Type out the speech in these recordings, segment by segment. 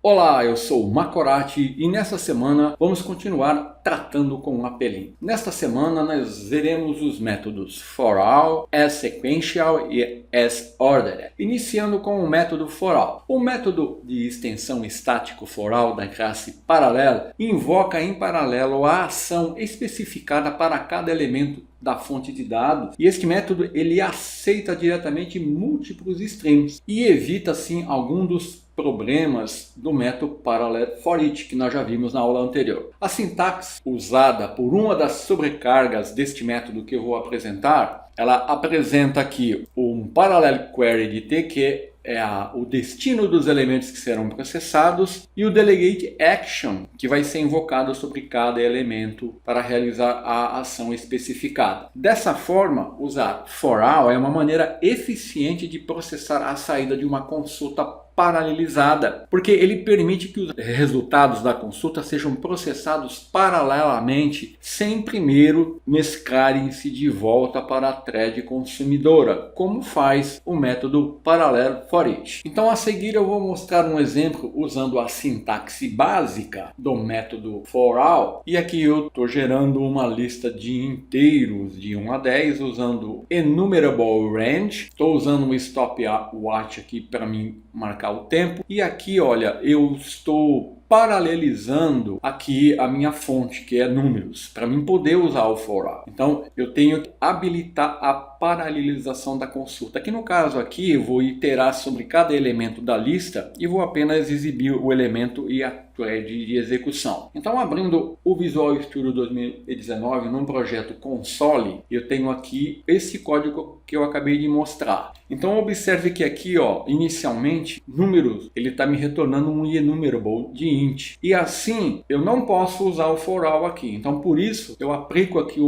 Olá, eu sou o Macorati e nessa semana vamos continuar tratando com a Pelin. Nesta semana nós veremos os métodos for all, as sequential e as ordered. Iniciando com o método for all. O método de extensão estático for all da classe paralela invoca em paralelo a ação especificada para cada elemento da fonte de dados, e este método ele aceita diretamente múltiplos streams e evita assim algum dos problemas do método parallel for each que nós já vimos na aula anterior. A sintaxe usada por uma das sobrecargas deste método que eu vou apresentar, ela apresenta aqui um parallel query de T, que é o destino dos elementos que serão processados, e o delegate action, que vai ser invocado sobre cada elemento para realizar a ação especificada. Dessa forma, usar for all é uma maneira eficiente de processar a saída de uma consulta paralelizada, porque ele permite que os resultados da consulta sejam processados paralelamente, sem primeiro mesclarem-se de volta para a thread consumidora, como faz o método parallel for each. Então, a seguir eu vou mostrar um exemplo usando a sintaxe básica do método for all, e aqui eu estou gerando uma lista de inteiros de 1 a 10 usando enumerable range. Estou usando um stopwatch aqui para mim marcar o tempo, e aqui olha, eu estou paralelizando aqui a minha fonte, que é números, para mim poder usar o for all. Então eu tenho que habilitar a paralelização da consulta. Aqui no caso aqui eu vou iterar sobre cada elemento da lista e vou apenas exibir o elemento e a thread de execução. Então, abrindo o Visual Studio 2019 num projeto console, eu tenho aqui esse código que eu acabei de mostrar. Então observe que aqui, ó, inicialmente, números, ele está me retornando um enumerable de int. E assim, eu não posso usar o for all aqui. Então, por isso, eu aplico aqui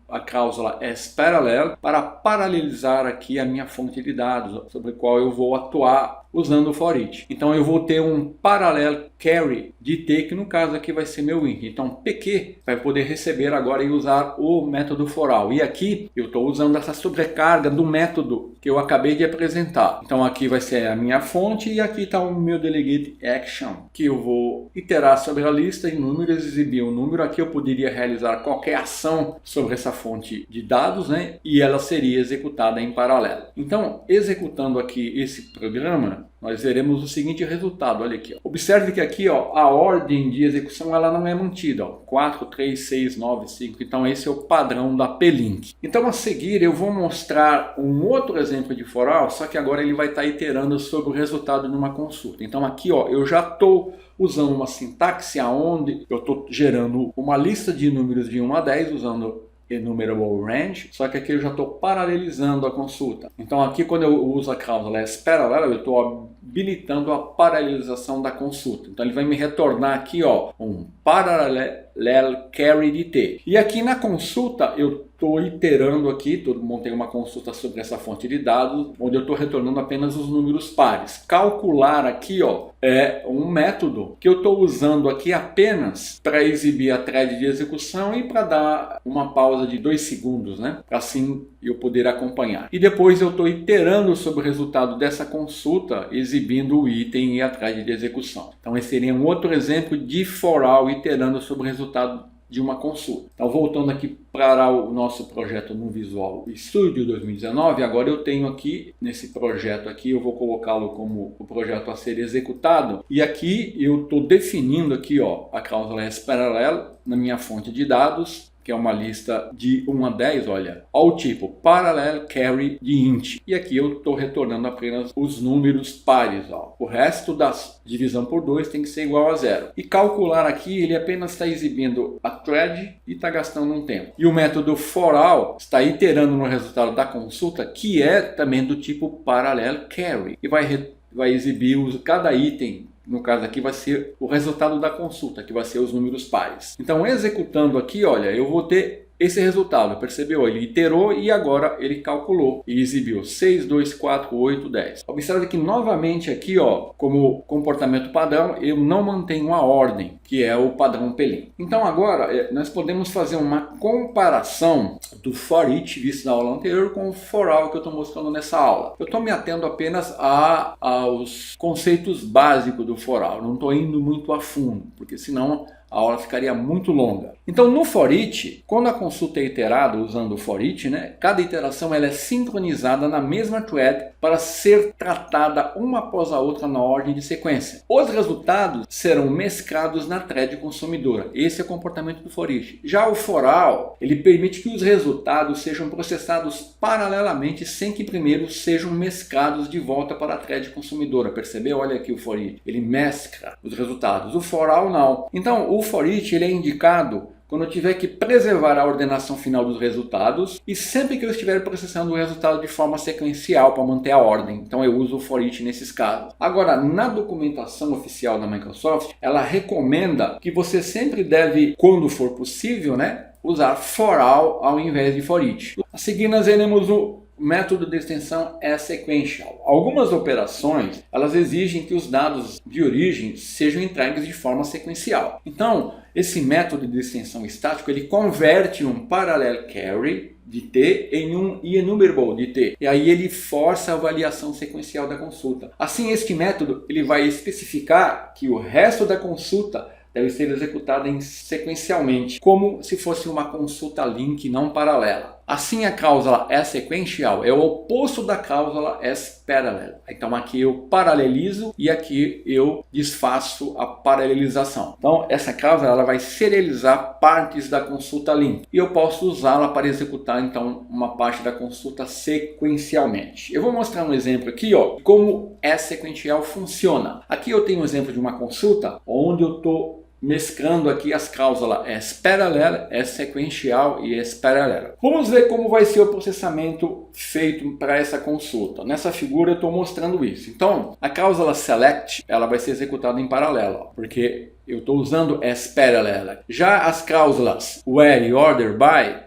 a cláusula asParallel para paralelizar aqui a minha fonte de dados, sobre a qual eu vou atuar usando o for each. Então eu vou ter um parallel carry de T, que no caso aqui vai ser meu int. Então PQ vai poder receber agora e usar o método for all. E aqui eu estou usando essa sobrecarga do método que eu acabei de apresentar. Então aqui vai ser a minha fonte e aqui está o meu delegate action, que eu vou iterar sobre a lista em números, exibir um número. Aqui eu poderia realizar qualquer ação sobre essa fonte de dados, né? E ela seria executada em paralelo. Então, executando aqui esse programa, nós veremos o seguinte resultado. Olha aqui, ó. Observe que aqui, ó, a ordem de execução ela não é mantida, ó. 4, 3, 6, 9, 5. Então esse é o padrão da Plink. Então a seguir eu vou mostrar um outro exemplo de for all, só que agora ele vai estar iterando sobre o resultado de uma consulta. Então aqui, ó, eu já estou usando uma sintaxe onde eu estou gerando uma lista de números de 1 a 10 usando enumerable range, só que aqui eu já estou paralelizando a consulta. Então aqui quando eu uso a cláusula asParallel, eu estou habilitando a paralelização da consulta. Então ele vai me retornar aqui, ó, um parallel carry de T. E aqui na consulta eu estou iterando aqui, montei uma consulta sobre essa fonte de dados, onde eu estou retornando apenas os números pares. Calcular aqui, ó, é um método que eu estou usando aqui apenas para exibir a thread de execução e para dar uma pausa de 2 segundos, né? Para assim eu poder acompanhar. E depois eu estou iterando sobre o resultado dessa consulta, exibindo o item e a thread de execução. Então esse seria um outro exemplo de for all iterando sobre o resultado de uma consulta. Então, voltando aqui para o nosso projeto no Visual Studio 2019, agora eu tenho aqui, nesse projeto aqui, eu vou colocá-lo como o projeto a ser executado, e aqui eu estou definindo aqui, ó, a cláusula asParallel na minha fonte de dados, que é uma lista de 1 a 10, olha, ao tipo parallel carry de int. E aqui eu estou retornando apenas os números pares, ó. O resto da divisão por 2 tem que ser igual a 0. E calcular aqui, ele apenas está exibindo a thread e está gastando um tempo. E o método for all está iterando no resultado da consulta, que é também do tipo parallel carry. E vai exibir cada item. No caso aqui vai ser o resultado da consulta, que vai ser os números pares. Então, executando aqui, olha, eu vou ter esse resultado, percebeu? Ele iterou e agora ele calculou e exibiu 6, 2, 4, 8, 10. Observe que novamente aqui, ó, como comportamento padrão, eu não mantenho a ordem, que é o padrão Pelin. Então agora nós podemos fazer uma comparação do for each visto na aula anterior com o for all que eu estou mostrando nessa aula. Eu estou me atendo apenas aos conceitos básicos do for all, não estou indo muito a fundo, porque senão a aula ficaria muito longa. Então no for each, quando a consulta é iterada usando o for each, né, cada iteração ela é sincronizada na mesma thread para ser tratada uma após a outra na ordem de sequência. Os resultados serão mesclados na thread consumidora. Esse é o comportamento do for each. Já o for all, ele permite que os resultados sejam processados paralelamente sem que primeiro sejam mesclados de volta para a thread consumidora. Percebeu? Olha aqui o for each. Ele mescla os resultados. O for all não. Então o for each ele é indicado quando eu tiver que preservar a ordenação final dos resultados e sempre que eu estiver processando o resultado de forma sequencial para manter a ordem. Então eu uso o for each nesses casos. Agora, na documentação oficial da Microsoft, ela recomenda que você sempre deve, quando for possível, né, usar for all ao invés de for each. A seguir nós veremos o método de extensão sequential. Algumas operações elas exigem que os dados de origem sejam entregues de forma sequencial. Então, esse método de extensão estático ele converte um parallel carry de T em um enumerable de T. E aí ele força a avaliação sequencial da consulta. Assim, este método ele vai especificar que o resto da consulta deve ser executada sequencialmente, como se fosse uma consulta link não paralela. Assim, a cláusula sequential é o oposto da cláusula parallel. Então aqui eu paralelizo e aqui eu desfaço a paralelização. Então essa cláusula ela vai serializar partes da consulta link e eu posso usá-la para executar então uma parte da consulta sequencialmente. Eu vou mostrar um exemplo aqui, ó, de como sequential funciona. Aqui eu tenho um exemplo de uma consulta onde eu estou mesclando aqui as cláusulas parallel, sequential e parallel. Vamos ver como vai ser o processamento feito para essa consulta. Nessa figura eu estou mostrando isso. Então, a cláusula select ela vai ser executada em paralelo, porque eu estou usando parallel. Já as cláusulas where e order by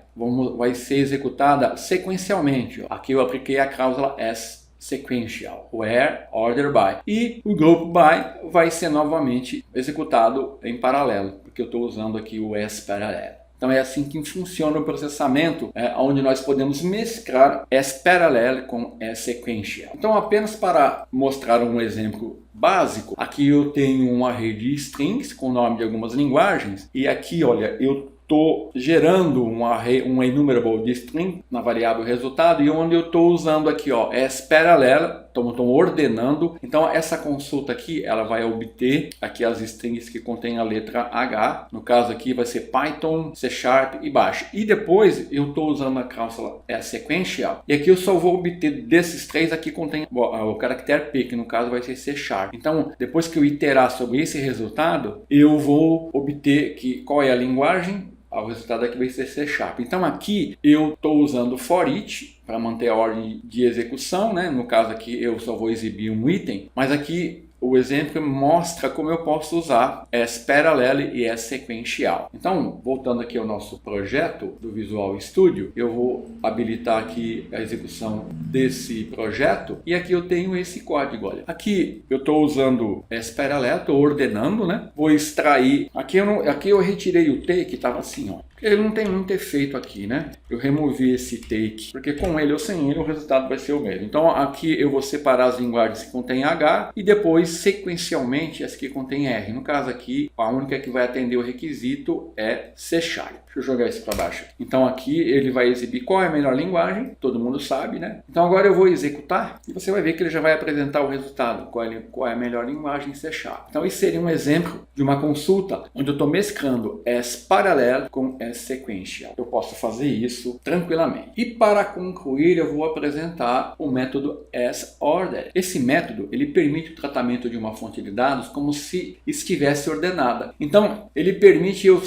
vai ser executada sequencialmente. Aqui eu apliquei a cláusula sequential, where, order by. E o group by vai ser novamente executado em paralelo, porque eu estou usando aqui o parallel. Então é assim que funciona o processamento, onde nós podemos mesclar parallel com sequential. Então apenas para mostrar um exemplo básico, aqui eu tenho um array de strings com o nome de algumas linguagens, e aqui, olha, eu estou gerando um array, um enumerable de string na variável resultado, e onde eu estou usando aqui, ó, parallel, estou ordenando. Então essa consulta aqui, ela vai obter aqui as strings que contêm a letra H. No caso aqui vai ser Python, C# e Bash. E depois eu estou usando a cláusula sequential. E aqui eu só vou obter desses três aqui contém o caractere P, que no caso vai ser C#. Então depois que eu iterar sobre esse resultado, eu vou obter qual é a linguagem. O resultado aqui vai ser C#. Então aqui eu estou usando for each para manter a ordem de execução, né? No caso aqui eu só vou exibir um item, mas aqui o exemplo mostra como eu posso usar parallel e sequential. Então, voltando aqui ao nosso projeto do Visual Studio, eu vou habilitar aqui a execução desse projeto e aqui eu tenho esse código. Olha, aqui eu estou usando parallel, estou ordenando, né? Vou extrair. Aqui eu retirei o T que estava assim, ó. Ele não tem muito efeito aqui, né? Eu removi esse take, porque com ele ou sem ele o resultado vai ser o mesmo. Então aqui eu vou separar as linguagens que contêm H e depois sequencialmente as que contêm R. No caso aqui, a única que vai atender o requisito é C#. Deixa eu jogar isso para baixo. Então aqui ele vai exibir qual é a melhor linguagem, todo mundo sabe, né? Então agora eu vou executar e você vai ver que ele já vai apresentar o resultado, qual é a melhor linguagem C#. Então esse seria um exemplo de uma consulta onde eu estou mesclando parallel com sequential. Eu posso fazer isso tranquilamente. E para concluir, eu vou apresentar o método order. Esse método ele permite o tratamento de uma fonte de dados como se estivesse ordenada. Então ele permite eu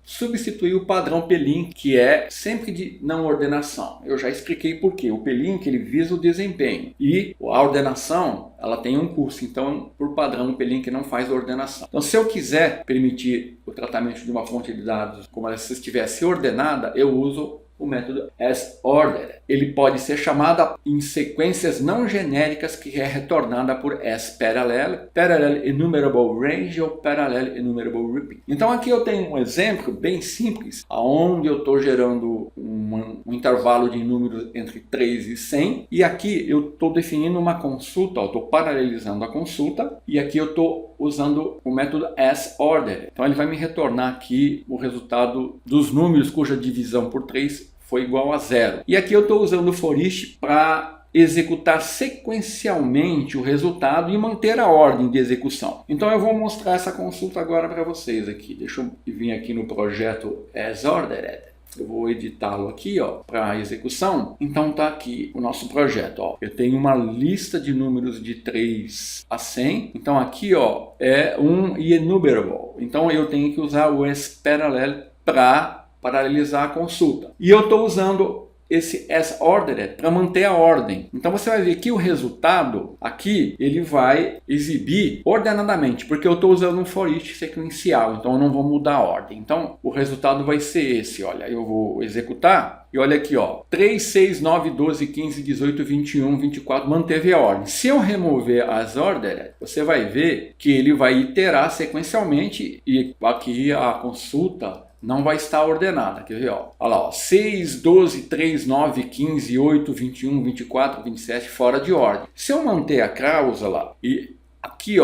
substituir o padrão plink, que é sempre de não ordenação. Eu já expliquei por quê. O plink ele visa o desempenho e a ordenação ela tem um custo. Então, por padrão, o plink não faz ordenação. Então, se eu quiser permitir o tratamento de uma fonte de dados como ela se estivesse ordenada, eu uso o método asOrdered. Ele pode ser chamado em sequências não genéricas que é retornada por asParallel, Parallel Enumerable Range ou Parallel Enumerable Repeat. Então aqui eu tenho um exemplo bem simples, onde eu estou gerando um intervalo de números entre 3 e 100, e aqui eu estou definindo uma consulta, eu estou paralelizando a consulta, e aqui eu estou usando o método asOrdered. Então ele vai me retornar aqui o resultado dos números cuja divisão por 3 foi igual a 0. E aqui eu estou usando o for each para executar sequencialmente o resultado e manter a ordem de execução. Então eu vou mostrar essa consulta agora para vocês aqui. Deixa eu vir aqui no projeto asOrdered. Eu vou editá-lo aqui, para execução. Então tá aqui o nosso projeto, Eu tenho uma lista de números de 3 a 100. Então aqui, é um enumerable. Então eu tenho que usar o asParallel para paralelizar a consulta. E eu estou usando esse asOrdered para manter a ordem. Então você vai ver que o resultado aqui ele vai exibir ordenadamente, porque eu estou usando um for each sequencial, então eu não vou mudar a ordem. Então o resultado vai ser esse, olha, eu vou executar e olha aqui, 3, 6, 9, 12, 15, 18, 21, 24, manteve a ordem. Se eu remover asOrdered, você vai ver que ele vai iterar sequencialmente e aqui a consulta não vai estar ordenada, quer ver? Olha lá, 6, 12, 3, 9, 15, 8, 21, 24, 27, fora de ordem. Se eu manter a cláusula e aqui,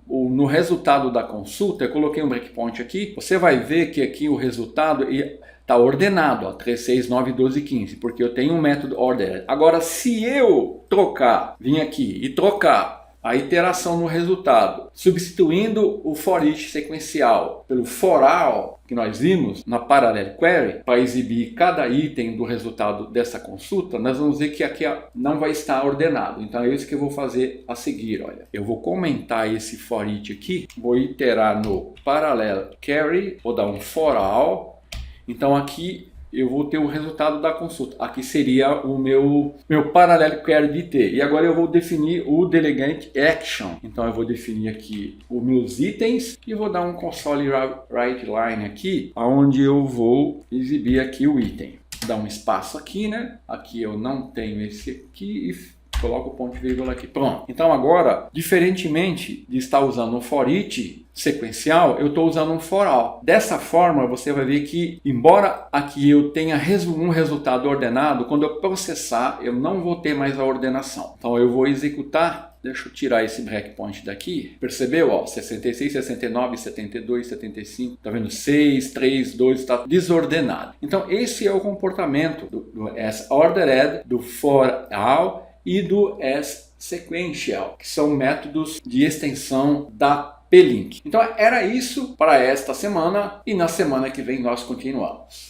no resultado da consulta, eu coloquei um breakpoint aqui, você vai ver que aqui o resultado está ordenado, 3, 6, 9, 12, 15, porque eu tenho um método ordered. Agora, se eu vir aqui e trocar a iteração no resultado, substituindo o for each sequencial pelo for all que nós vimos na Parallel Query, para exibir cada item do resultado dessa consulta, nós vamos ver que aqui não vai estar ordenado. Então é isso que eu vou fazer a seguir. Olha, eu vou comentar esse for each aqui, vou iterar no Parallel Query, vou dar um for all. Então aqui eu vou ter o resultado da consulta. Aqui seria o meu Parallel Query de T. E agora eu vou definir o Delegate Action. Então eu vou definir aqui os meus itens e vou dar um console write line aqui, onde eu vou exibir aqui o item. Vou dar um espaço aqui, né? Aqui eu não tenho esse aqui e coloco o ponto e vírgula aqui. Pronto. Então agora, diferentemente de estar usando um for each sequencial, eu estou usando um for all. Dessa forma, você vai ver que, embora aqui eu tenha um resultado ordenado, quando eu processar, eu não vou ter mais a ordenação. Então eu vou executar. Deixa eu tirar esse breakpoint daqui. Percebeu? 66, 69, 72, 75. Tá vendo? 6, 3, 2, está desordenado. Então esse é o comportamento do asOrdered, do for all e do asSequential, que são métodos de extensão da plink. Então era isso para esta semana e na semana que vem nós continuamos.